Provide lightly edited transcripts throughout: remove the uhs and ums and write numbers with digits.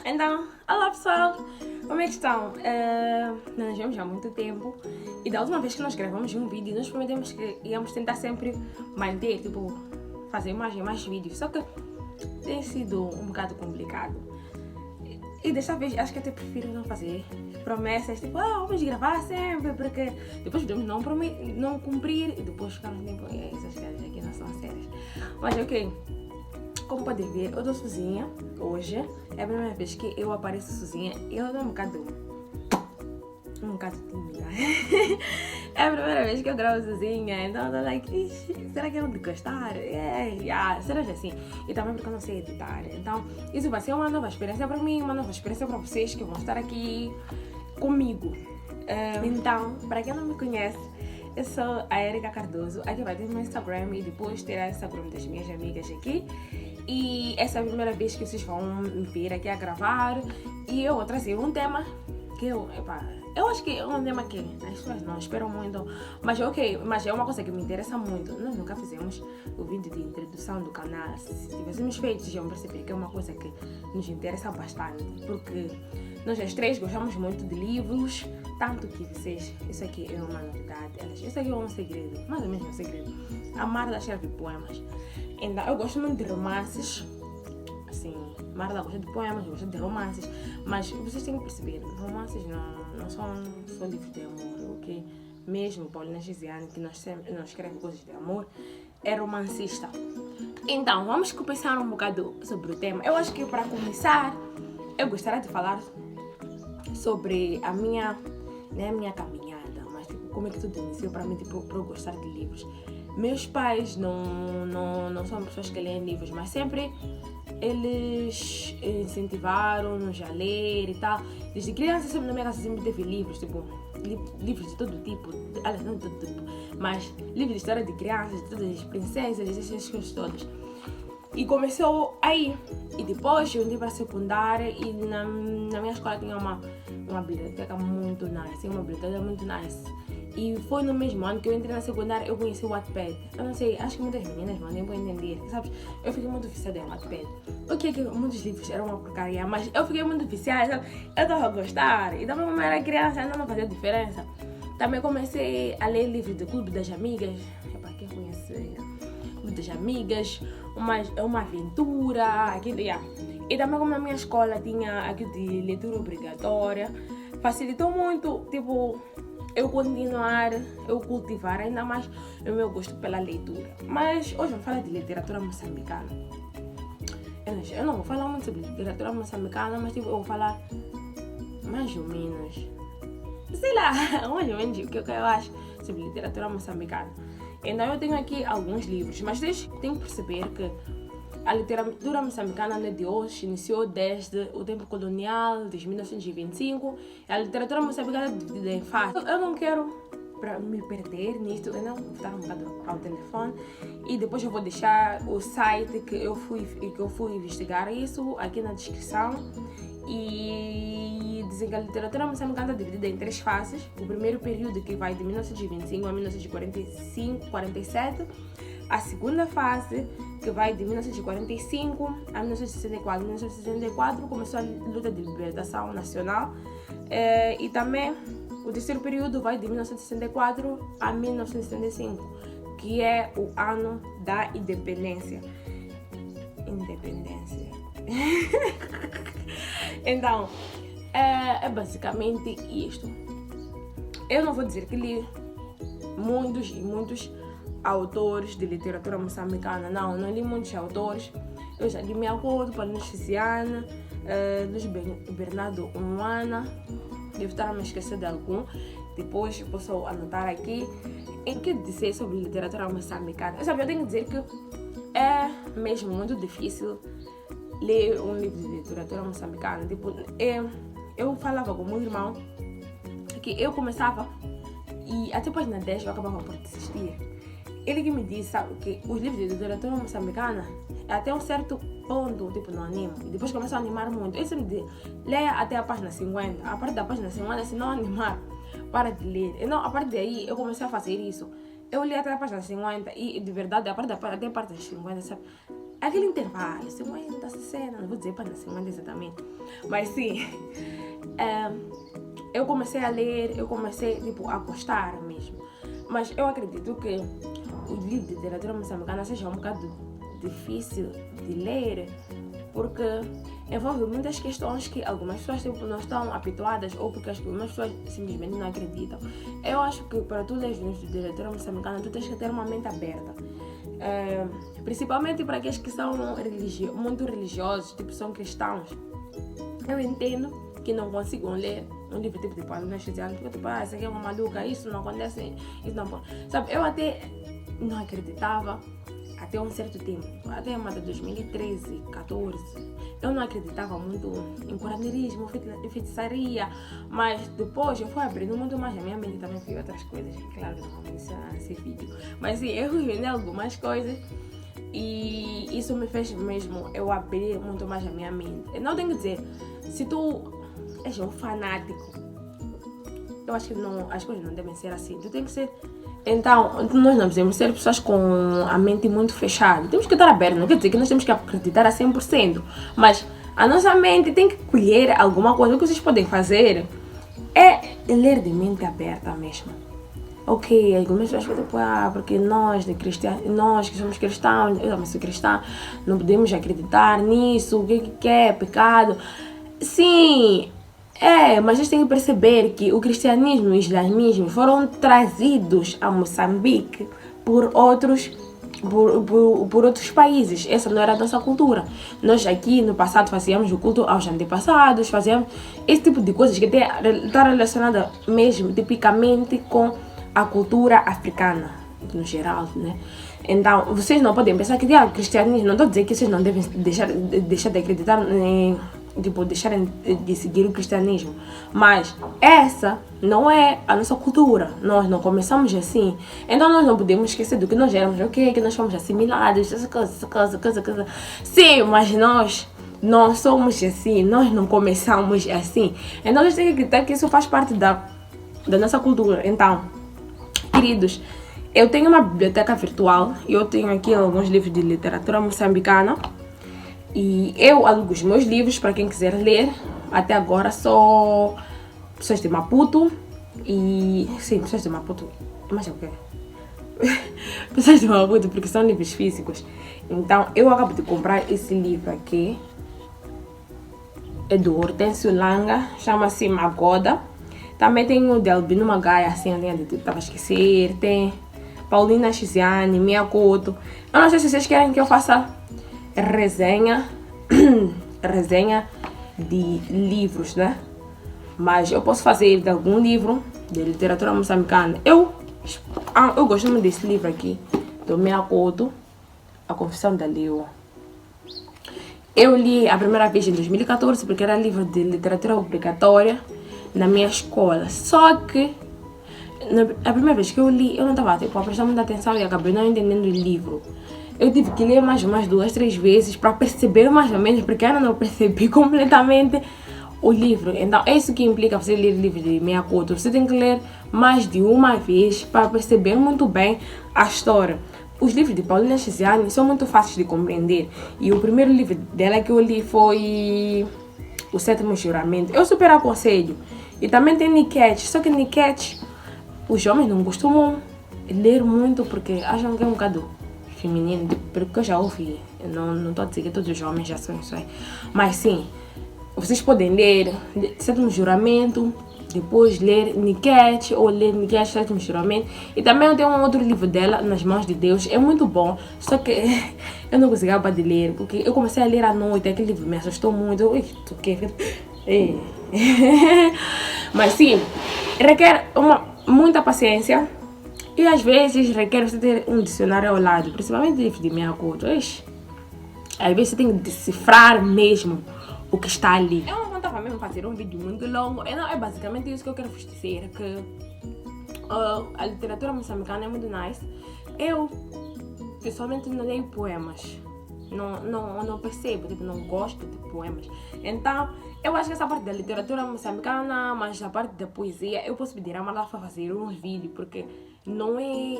Então, olá pessoal, como é que estão? Nós nos vemos há muito tempo e da última vez que nós gravamos um vídeo, nós prometemos que íamos tentar sempre manter, fazer mais e mais vídeos, só que tem sido um bocado complicado. E desta vez acho que até prefiro não fazer promessas, vamos gravar sempre, porque depois podemos não cumprir e depois ficamos essas coisas aqui não são sérias. Mas ok. Como podem ver, eu estou sozinha hoje. É a primeira vez que eu apareço sozinha. Eu estou um bocado tímida. É a primeira vez que eu gravo sozinha. Então eu tô like, será que eu vou gostar? Será que assim? E também porque eu não sei editar. Então isso vai ser uma nova experiência para mim, uma nova experiência para vocês que vão estar aqui comigo. Então, para quem não me conhece, eu sou a Erika Cardoso. Aqui vai ter meu Instagram e depois terá o Instagram das minhas amigas aqui. E essa é a primeira vez que vocês vão me ver aqui a gravar. E eu vou trazer um tema que eu acho que é um tema que as pessoas não esperam muito. Mas é uma coisa que me interessa muito. Nós nunca fizemos o vídeo de introdução do canal. Se tivéssemos feito, já vão perceber que é uma coisa que nos interessa bastante. Porque nós as três gostamos muito de livros. Tanto que vocês, isso aqui é uma novidade. Isso aqui é um segredo, mais ou menos um segredo. A Marta escreve poemas. Então, eu gosto muito de romances. Assim, Marta gosta de poemas, eu gosto de romances. Mas vocês têm que perceber, romances não são só livros de amor, ok? Mesmo Paulina Giziane, que nós escreve coisas de amor, é romancista. Então, vamos começar um bocado sobre o tema. Eu acho que para começar, eu gostaria de falar sobre a minha caminhada, mas como é que tudo iniciou para mim, para eu gostar de livros. Meus pais não são pessoas que leem livros, mas sempre eles incentivaram-nos a ler e tal. Desde criança, sempre na minha casa sempre teve livros, livros de todo tipo, não de todo tipo, mas livros de história de crianças, de todas as princesas, essas coisas todas. E começou aí. E depois eu entrei para a secundária e na minha escola tinha uma biblioteca muito nice, uma biblioteca muito nice. E foi no mesmo ano que eu entrei na secundária, eu conheci o Wattpad. Eu não sei, acho que muitas meninas não vão entender, sabes? Eu fiquei muito viciada em Wattpad. Ok, que muitos livros eram uma porcaria, mas eu fiquei muito viciada, sabe? Eu estava a gostar. E também como eu era criança, ainda não fazia diferença. Também comecei a ler livros do Clube das Amigas. Para quem conhece Clube das Amigas, uma aventura, aquilo, E também como na minha escola tinha aquilo de leitura obrigatória, facilitou muito, eu continuar, eu cultivar ainda mais o meu gosto pela leitura. Mas hoje vamos falar de literatura moçambicana. Eu não vou falar muito sobre literatura moçambicana, mas eu vou falar mais ou menos, sei lá, mais ou menos o que eu acho sobre literatura moçambicana. Então eu tenho aqui alguns livros, mas vocês têm que perceber que a literatura moçambicana não é de hoje, iniciou desde o tempo colonial, desde 1925. A literatura moçambicana é dividida em fases. Eu não quero me perder nisto, eu não vou estar um bocado ao telefone. E depois eu vou deixar o site que eu fui investigar isso aqui na descrição. E dizem que a literatura moçambicana é dividida em 3 fases. O primeiro período, que vai de 1925 a 1947. A segunda fase, que vai de 1945 a 1964. Em 1964 começou a luta de libertação nacional. E também o terceiro período vai de 1964 a 1975, que é o ano da independência. Então, é basicamente isto. Eu não vou dizer que li muitos autores de literatura moçambicana, não li muitos autores. Eu já li Miakoto, Paulina Giziane, Luiz Bernardo Unuana, devo estar a me esquecer de algum, depois eu posso anotar aqui. Em que dizer sobre literatura moçambicana? Eu tenho que dizer que é mesmo muito difícil ler um livro de literatura moçambicana. Eu falava com o meu irmão que eu começava e até a página 10 eu acabava por desistir. Ele que me disse, sabe, que os livros de literatura moçambicana até um certo ponto, não anima. E depois começa a animar muito. Ele sempre diz, leia até a página 50. A partir da página 50, se não animar, para de ler. Então, a partir daí, eu comecei a fazer isso. Eu li até a página 50 e, de verdade, até a parte das 50, sabe, aquele intervalo, 50, 60, não vou dizer para 50 exatamente, mas sim, eu comecei a ler, eu comecei tipo, a gostar mesmo. Mas eu acredito que o livro de literatura moçambicana seja um bocado difícil de ler, porque envolve muitas questões que algumas pessoas tipo, não estão habituadas ou porque algumas pessoas simplesmente não acreditam. Eu acho que para tu ler livros de literatura moçambicana, tu tens que ter uma mente aberta. Principalmente para aqueles que são muito religiosos, tipo são cristãos. Eu entendo que não consigam ler um livro tipo de Paulina Chiziane, porque tipo, isso aqui é uma maluca, isso não acontece, isso não pode. Sabe, eu até não acreditava até um certo tempo, até a 2013, 14, eu não acreditava muito em curanderismo, feitiçaria, mas depois eu fui abrindo muito mais a minha mente, também vi outras coisas, claro que não vou mencionar nesse vídeo, mas sim, eu vi algumas coisas e isso me fez mesmo eu abrir muito mais a minha mente. Eu não tenho que dizer, se tu és um fanático, eu acho que não, as coisas não devem ser assim, tu tem que ser. Então, nós não podemos ser pessoas com a mente muito fechada. Temos que estar abertos, não quer dizer que nós temos que acreditar a 100%. Mas a nossa mente tem que colher alguma coisa. O que vocês podem fazer é ler de mente aberta mesmo. Ok, algumas pessoas podem dizer, porque nós que somos cristãos, eu também sou cristã, não podemos acreditar nisso, o que é pecado. Sim, mas vocês têm que perceber que o cristianismo e o islamismo foram trazidos a Moçambique por outros países. Essa não era a nossa cultura. Nós aqui no passado fazíamos o culto aos antepassados, fazíamos esse tipo de coisas que está relacionada mesmo tipicamente com a cultura africana, no geral, né? Então, vocês não podem pensar que o cristianismo, não estou a dizer que vocês não devem deixar de acreditar em tipo, deixarem de seguir o cristianismo. Mas essa não é a nossa cultura. Nós não começamos assim. Então nós não podemos esquecer do que nós éramos, ok? Que nós fomos assimilados, essa coisa. Sim, mas nós não somos assim. Nós não começamos assim. Então nós temos que acreditar que isso faz parte da nossa cultura. Então, queridos, eu tenho uma biblioteca virtual. Eu tenho aqui alguns livros de literatura moçambicana. E eu alugo os meus livros para quem quiser ler. Até agora só pessoas de Maputo. E sim, pessoas de Maputo. Mas é o quê? Pessoas de Maputo, porque são livros físicos. Então eu acabo de comprar esse livro aqui. É do Hortêncio Langa. Chama-se Magoda. Também tem o de Albino Magaia, assim, estava a esquecer. Tem Paulina Chiziane, Miyakoto. Eu não sei se vocês querem que eu faça resenha de livros, né? Mas eu posso fazer de algum livro de literatura moçambicana. Eu gosto muito desse livro aqui, do Miyakoto, A Confissão da Leoa. Eu li a primeira vez em 2014 porque era livro de literatura obrigatória na minha escola. Só que a primeira vez que eu li, eu não estava a prestar muita atenção e acabei não entendendo o livro. Eu tive que ler mais umas 2, 3 vezes para perceber mais ou menos, porque eu não percebi completamente o livro. Então, é isso que implica você ler livros de Miyakoto. Você tem que ler mais de uma vez para perceber muito bem a história. Os livros de Paulina Chiziane são muito fáceis de compreender. E o primeiro livro dela que eu li foi O Sétimo Juramento. Eu super aconselho. E também tem Niket. Só que Niket, os homens não costumam ler muito porque acham que é um bocado feminino, porque eu já ouvi, eu não estou a dizer que todos os homens já são isso aí, mas sim, vocês podem ler Sétimo Juramento, depois ler Niket, ou ler Niket, Sétimo Juramento, e também eu tenho um outro livro dela, Nas Mãos de Deus, é muito bom, só que eu não consegui acabar de ler, porque eu comecei a ler à noite, aquele livro me assustou muito, mas sim, requer muita paciência. E às vezes requer você ter um dicionário ao lado, principalmente livro de Miyakoto. Às vezes você tem que decifrar mesmo o que está ali. Eu não estava mesmo fazer um vídeo muito longo. É basicamente isso que eu quero vos dizer, que a literatura moçambicana é muito nice. Eu, pessoalmente, não leio poemas. Não percebo, tipo, não gosto de poemas. Então, eu acho que essa parte da literatura moçambicana, mas a parte da poesia, eu posso pedir a Malafa fazer uns vídeos, porque não é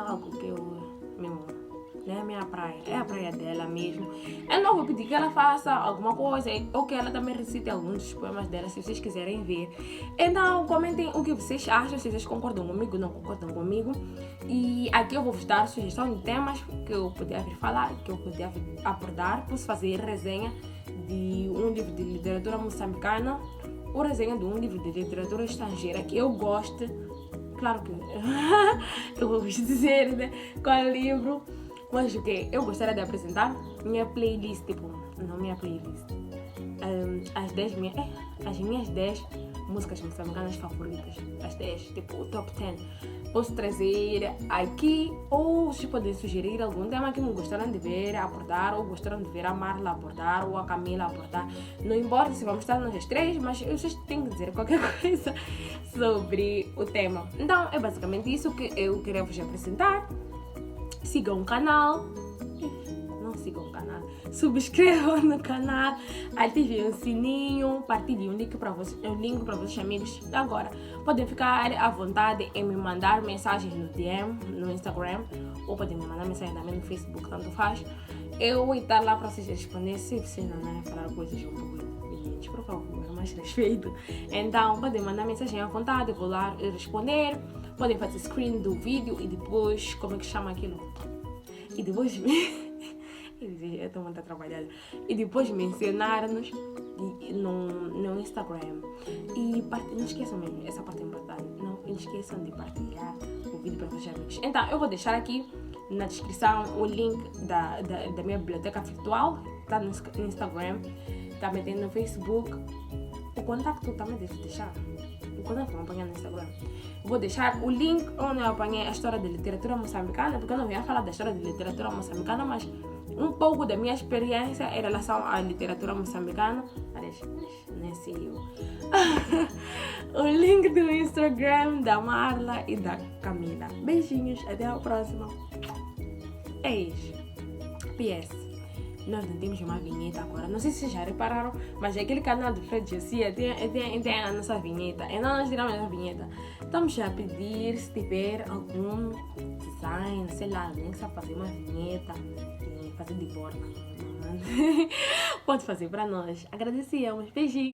algo que eu mesmo não é a minha praia, é a praia dela mesmo. Eu não vou pedir que ela faça alguma coisa ou que ela também recite alguns dos poemas dela, se vocês quiserem ver. Então, comentem o que vocês acham, se vocês concordam comigo, não concordam comigo. E aqui eu vou vos dar sugestão de temas que eu podia vir falar, que eu podia vir abordar. Posso fazer resenha de um livro de literatura moçambicana ou resenha de um livro de literatura estrangeira que eu goste. Claro que eu vou vos dizer, né, qual livro. Mas o que? Eu gostaria de apresentar minha playlist, tipo, não minha playlist, as minhas 10 músicas moçambicanas favoritas, as 10, tipo, o top 10. Posso trazer aqui, ou vocês podem sugerir algum tema que não gostaram de ver abordar, ou gostaram de ver a Marla abordar, ou a Camila abordar. Não importa se vamos estar nós três, mas vocês têm que dizer qualquer coisa sobre o tema. Então, é basicamente isso que eu queria vos apresentar. Sigam o canal, não sigam o canal, subscrevam no canal, ativem o sininho, partilhem o link para vocês amigos. Agora, podem ficar à vontade em me mandar mensagens no DM, no Instagram, ou podem me mandar mensagem também no Facebook, tanto faz. Eu vou estar lá para vocês responder, se vocês não falar coisas um pouco diferentes, por favor, mais respeito. Então, podem mandar mensagem à vontade, eu vou lá responder. Podem fazer screen do vídeo e depois, como é que chama aquilo? E depois eu estou muito trabalhada. E depois mencionar-nos no Instagram. E não esqueçam mesmo, essa parte é importante. Não esqueçam de partilhar o vídeo para os amigos. Então, eu vou deixar aqui na descrição o link da minha biblioteca virtual. Está no Instagram, também tem no Facebook. O contacto também devo deixar. Quando eu vou apanhar no Instagram, vou deixar o link onde eu apanhei a história de literatura moçambicana, porque eu não ia falar da história de literatura moçambicana, mas um pouco da minha experiência em relação à literatura moçambicana. Aliás, nem sei eu. O link do Instagram da Marla e da Camila. Beijinhos, até a próxima. É isso. PS. Nós não temos uma vinheta agora. Não sei se vocês já repararam, mas aquele canal do Fred Jessia tem a nossa vinheta. E nós tiramos a vinheta. Estamos a pedir se tiver algum design, sei lá, alguém que sabe fazer uma vinheta, fazer de borda. Pode fazer para nós. Agradecemos. Beijinho.